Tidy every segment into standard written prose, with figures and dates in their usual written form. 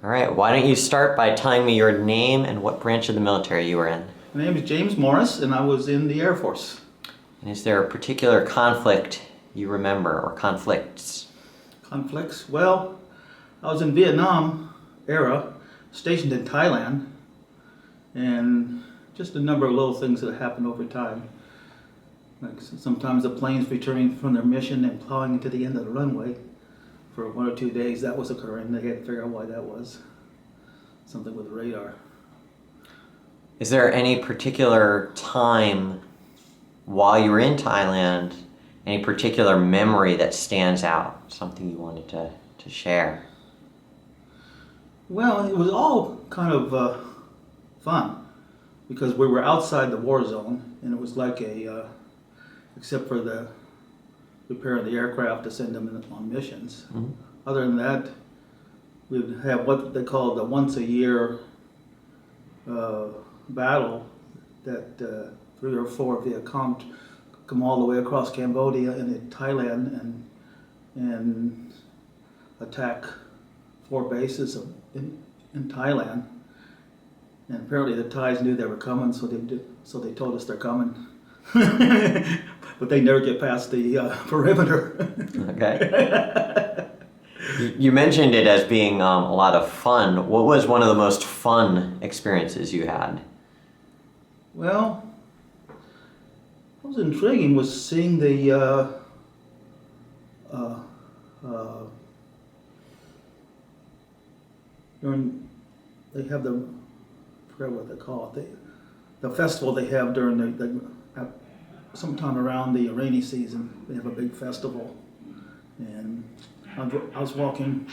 All right, why don't you start by telling me your name and what branch of the military you were in? My name is James Morris, and I was in the Air Force. And is there a particular conflict you remember, or conflicts? Conflicts? Well, I was in Vietnam era, stationed in Thailand, and just a number of little things that happened over time. Like sometimes the planes returning from their mission and plowing into the end of the runway for 1 or 2 days. That was occurring. They had to figure out why that was. Something with the radar. Is there any particular time while you were in Thailand, any particular memory that stands out, something you wanted to share? Well, it was all kind of fun because we were outside the war zone, and it was like except for the repairing the aircraft to send them on missions. Mm-hmm. Other than that, we'd have what they call the once a year battle that 3 or 4 Vietcong come all the way across Cambodia and in Thailand and attack 4 bases in Thailand. And apparently the Thais knew they were coming, so they told us they're coming. But they never get past the perimeter. Okay. You mentioned it as being a lot of fun. What was one of the most fun experiences you had? Well, what was intriguing was seeing the during they have the I forget what they call it the festival they have during sometime around the rainy season. They have a big festival, and I was walking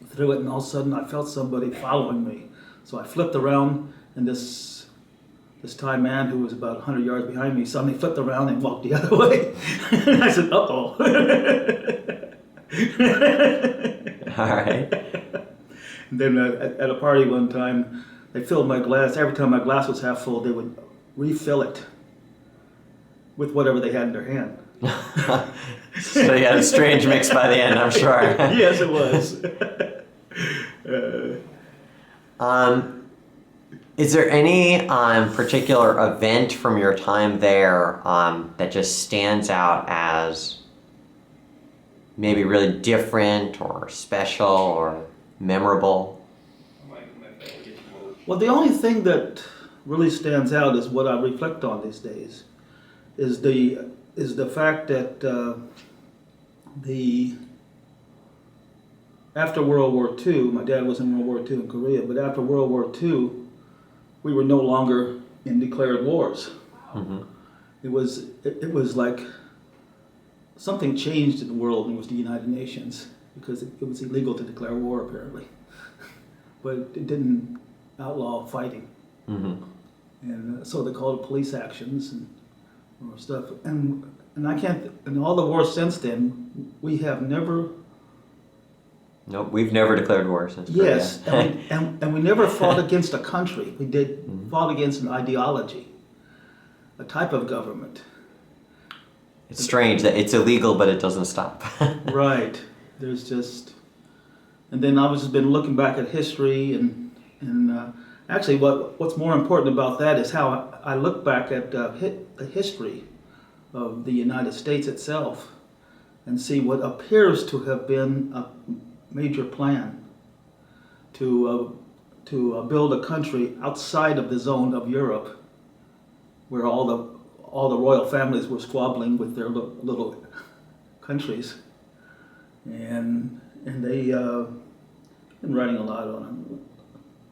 through it, and all of a sudden I felt somebody following me. So I flipped around, and this Thai man who was about 100 yards behind me suddenly flipped around and walked the other way. And I said, "Uh-oh." All right. And then at a party one time, they filled my glass. Every time my glass was half full, they would refill it with whatever they had in their hand. So you had a strange mix by the end, I'm sure. Yes, it was. Is there any particular event from your time there that just stands out as maybe really different or special or memorable? Well, the only thing that really stands out is what I reflect on these days, is the fact that after World War II, my dad was in World War II in Korea, but after World War II, we were no longer in declared wars. Mm-hmm. It was like something changed in the world, and it was the United Nations, because it was illegal to declare war apparently, but it didn't outlaw fighting. Mm-hmm. And so they called it police actions and stuff. And I can't. In all the wars since then, we have never. Nope, we've never declared war since. Yes, and we never fought against a country. We did fought against an ideology, a type of government. It's strange that it's illegal, but it doesn't stop. Right. There's just, and then I've just been looking back at history and actually what's more important about that is how I look back at the history of the United States itself and see what appears to have been a major plan to build a country outside of the zone of Europe, where all the royal families were squabbling with their little countries, and they been writing a lot on it,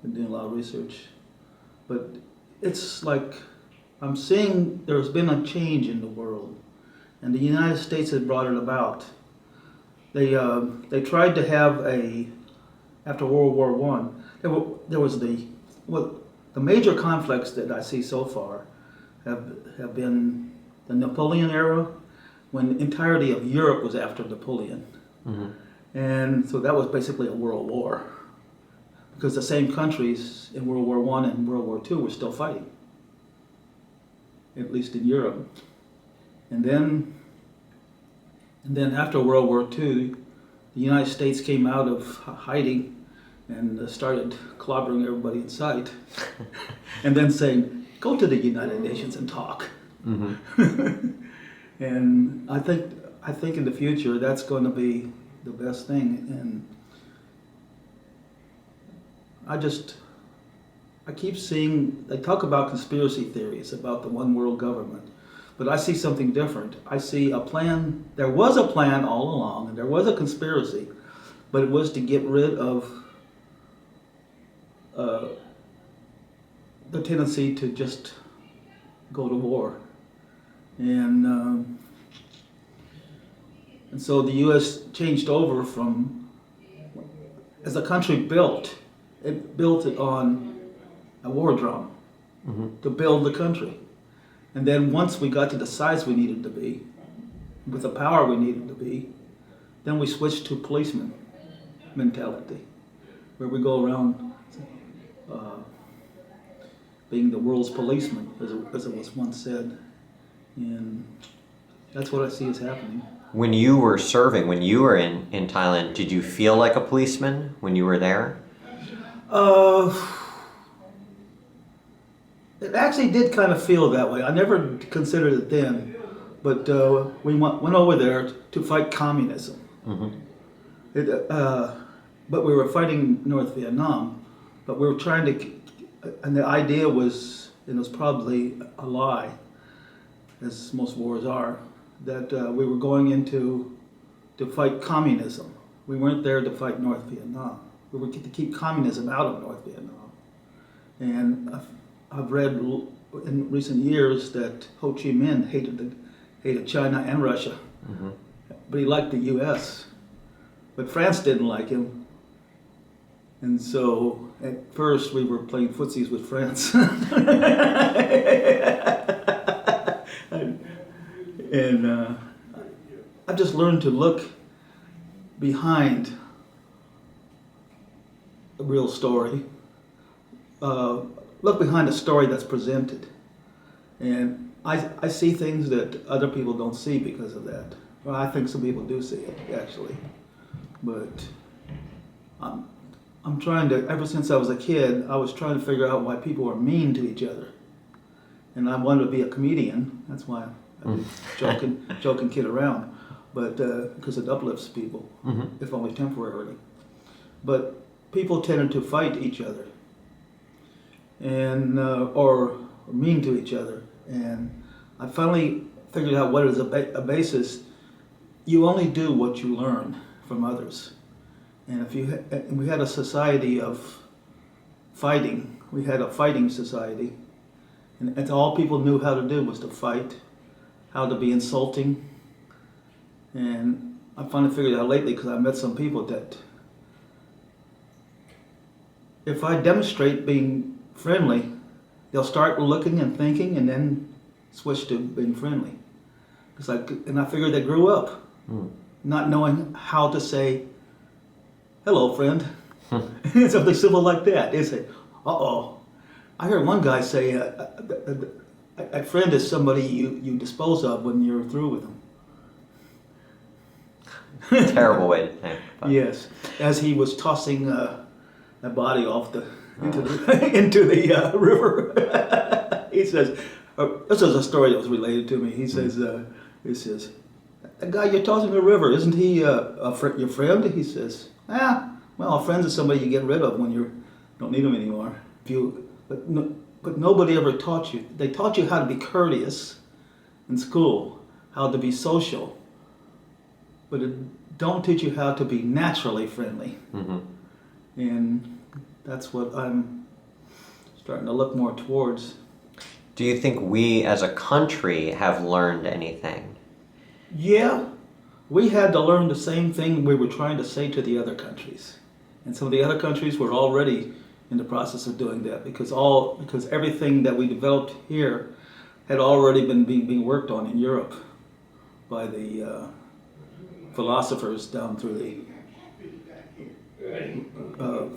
been doing a lot of research, but it's like I'm seeing there's been a change in the world, and the United States has brought it about. They tried to have after World War One. There was the major conflicts that I see so far have been the Napoleon era, when the entirety of Europe was after Napoleon, and so that was basically a world war, because the same countries in World War One and World War Two were still fighting, at least in Europe, and then after World War II, the United States came out of hiding and started clobbering everybody in sight, and then saying, "Go to the United Nations and talk." Mm-hmm. And I think in the future that's going to be the best thing. And I keep seeing, they talk about conspiracy theories about the one world government, but I see something different. I see a plan. There was a plan all along, and there was a conspiracy, but it was to get rid of the tendency to just go to war. And so the U.S. changed over from, as the country built it on a war drum to build the country. And then once we got to the size we needed to be, with the power we needed to be, then we switched to policeman mentality, where we go around being the world's policeman, as it was once said. And that's what I see is happening. When you were serving, when you were in Thailand, did you feel like a policeman when you were there? It actually did kind of feel that way. I never considered it then, but we went over there to fight communism. Mm-hmm. But we were fighting North Vietnam, but we were trying to, and the idea was, and it was probably a lie, as most wars are, that we were going into to fight communism. We weren't there to fight North Vietnam. We were to keep communism out of North Vietnam. And I've read in recent years that Ho Chi Minh hated China and Russia, but he liked the U.S. But France didn't like him. And so at first we were playing footsies with France. And I've just learned to look behind a real story, look behind a story that's presented. And I see things that other people don't see because of that. Well, I think some people do see it, actually. But I'm trying to, ever since I was a kid, I was trying to figure out why people are mean to each other. And I wanted to be a comedian. That's why I joke and kid around. But because it uplifts people, if only temporarily. But people tended to fight each other, and or mean to each other. And I finally figured out what is a basis. You only do what you learn from others. And we had a society of fighting. We had a fighting society, and that's all people knew how to do was to fight, how to be insulting. And I finally figured out lately, because I met some people, that if I demonstrate being friendly, they'll start looking and thinking and then switch to being friendly. And I figured they grew up not knowing how to say, "Hello, friend." Something simple like that. They say, "Uh-oh." I heard one guy say, a friend is somebody you dispose of when you're through with them. Terrible way to think. But. Yes, as he was tossing a body off into the river. He says, this is a story that was related to me. He says, "That guy you're tossing in the river, isn't he your friend?" He says, well, a friend is somebody you get rid of when you don't need them anymore. But nobody ever taught you. They taught you how to be courteous in school, how to be social, but it don't teach you how to be naturally friendly. And that's what I'm starting to look more towards. Do you think we as a country have learned anything? Yeah, we had to learn the same thing we were trying to say to the other countries. And some of the other countries were already in the process of doing that, because everything that we developed here had already been being worked on in Europe by the philosophers down through the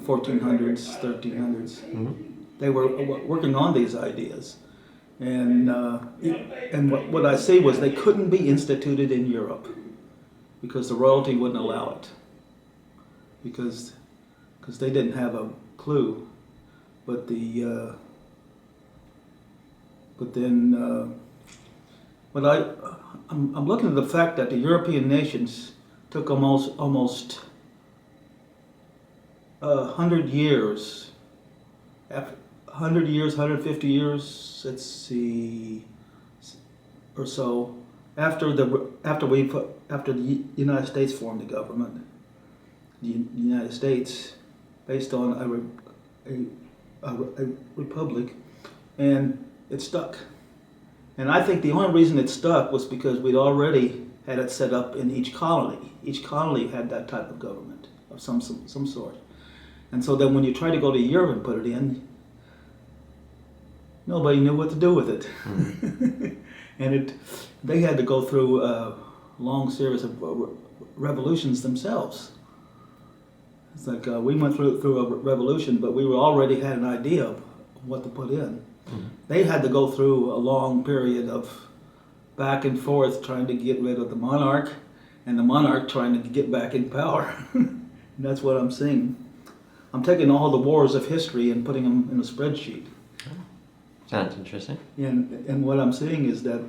1400s, 1300s. They were working on these ideas. And what I say was they couldn't be instituted in Europe because the royalty wouldn't allow it. Because because they didn't have a clue. But I'm looking at the fact that the European nations took almost 100 years, 150 years, let's see, or so, after the United States formed the government, the United States, based on a republic, and it stuck. And I think the only reason it stuck was because we'd already had it set up in each colony. Each colony had that type of government of some sort. And so then when you try to go to Europe and put it in, nobody knew what to do with it. And they had to go through a long series of revolutions themselves. It's like we went through a revolution, but we already had an idea of what to put in. Mm-hmm. They had to go through a long period of back and forth trying to get rid of the monarch, and the monarch trying to get back in power. And that's what I'm seeing. I'm taking all the wars of history and putting them in a spreadsheet. Sounds interesting. And what I'm seeing is that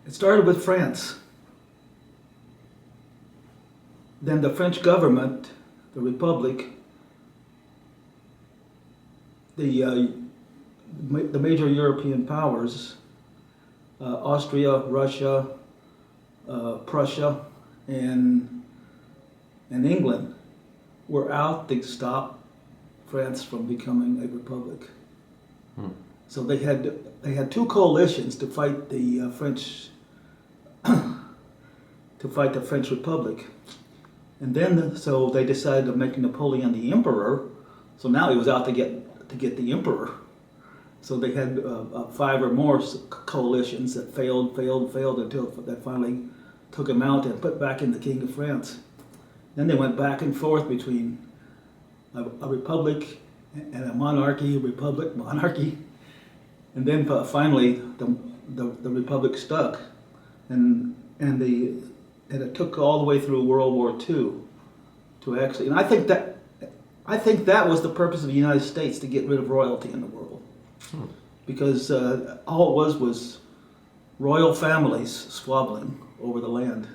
it started with France. Then the French government, the Republic, the major European powers, Austria, Russia, Prussia, and England, were out to stop France from becoming a republic. So they had two coalitions to fight the French Republic, and then so they decided to make Napoleon the emperor. So now he was out to get the emperor. So they had 5 or more coalitions that failed until they finally took him out and put back in the King of France. Then they went back and forth between a republic and a monarchy, republic, monarchy, and then finally the republic stuck, and it took all the way through World War II to actually. And I think that was the purpose of the United States, to get rid of royalty in the world, because all it was royal families squabbling over the land.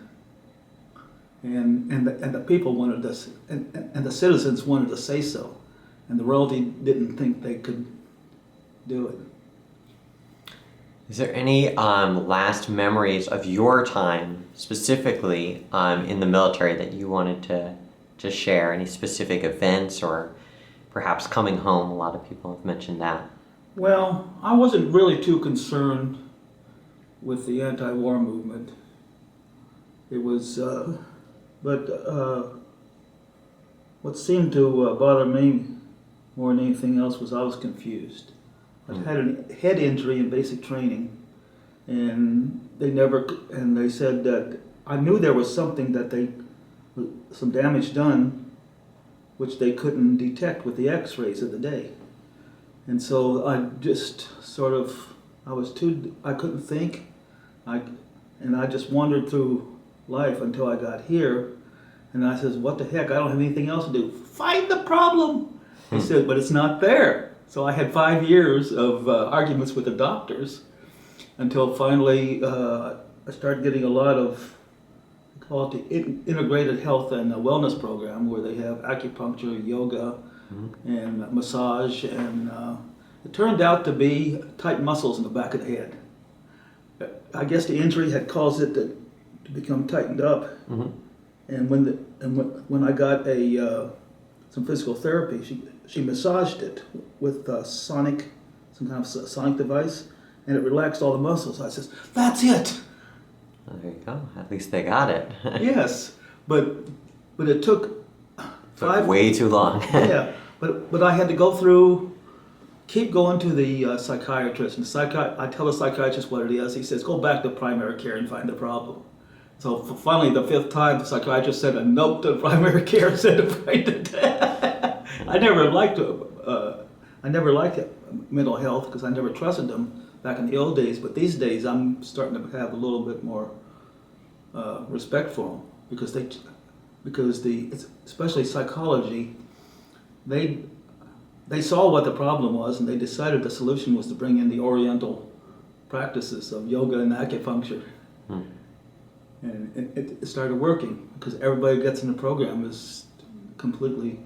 And the people wanted this, and the citizens wanted to say so, and the royalty didn't think they could do it. Is there any last memories of your time, specifically in the military, that you wanted to share? Any specific events, or perhaps coming home? A lot of people have mentioned that. Well, I wasn't really too concerned with the anti-war movement. It was. But what seemed to bother me more than anything else was I was confused. I had a head injury in basic training, and they said that I knew there was something some damage done, which they couldn't detect with the X-rays of the day. And so I just I couldn't think, and I just wandered through life until I got here, and I says, what the heck, I don't have anything else to do. Find the problem. He said, but it's not there. So I had 5 years of arguments with the doctors until finally I started getting a lot of, they call it the integrated health and wellness program, where they have acupuncture, yoga, and massage, and it turned out to be tight muscles in the back of the head. I guess the injury had caused it to become tightened up, and when I got some physical therapy, she massaged it with some kind of sonic device, and it relaxed all the muscles. I says, "That's it." Well, there you go. At least they got it. Yes, but it took way too long. Yeah, but I had to keep going to the psychiatrist, and I tell the psychiatrist what it is. He says, "Go back to primary care and find the problem." So finally, the 5th time, the psychiatrist sent a note to primary care and said to find it. I never liked mental health because I never trusted them back in the old days. But these days, I'm starting to have a little bit more respect for them, because because especially psychology, they saw what the problem was, and they decided the solution was to bring in the Oriental practices of yoga and acupuncture. And it started working because everybody who gets in the program is completely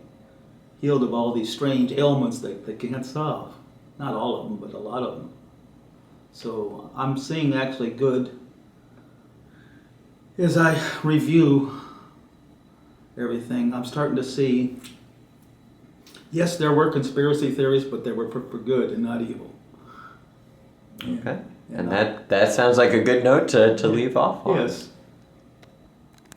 healed of all these strange ailments that they can't solve. Not all of them, but a lot of them. So I'm seeing actually good as I review everything. I'm starting to see, yes, there were conspiracy theories, but they were for good and not evil. Okay. And that sounds like a good note to leave off on. Yes.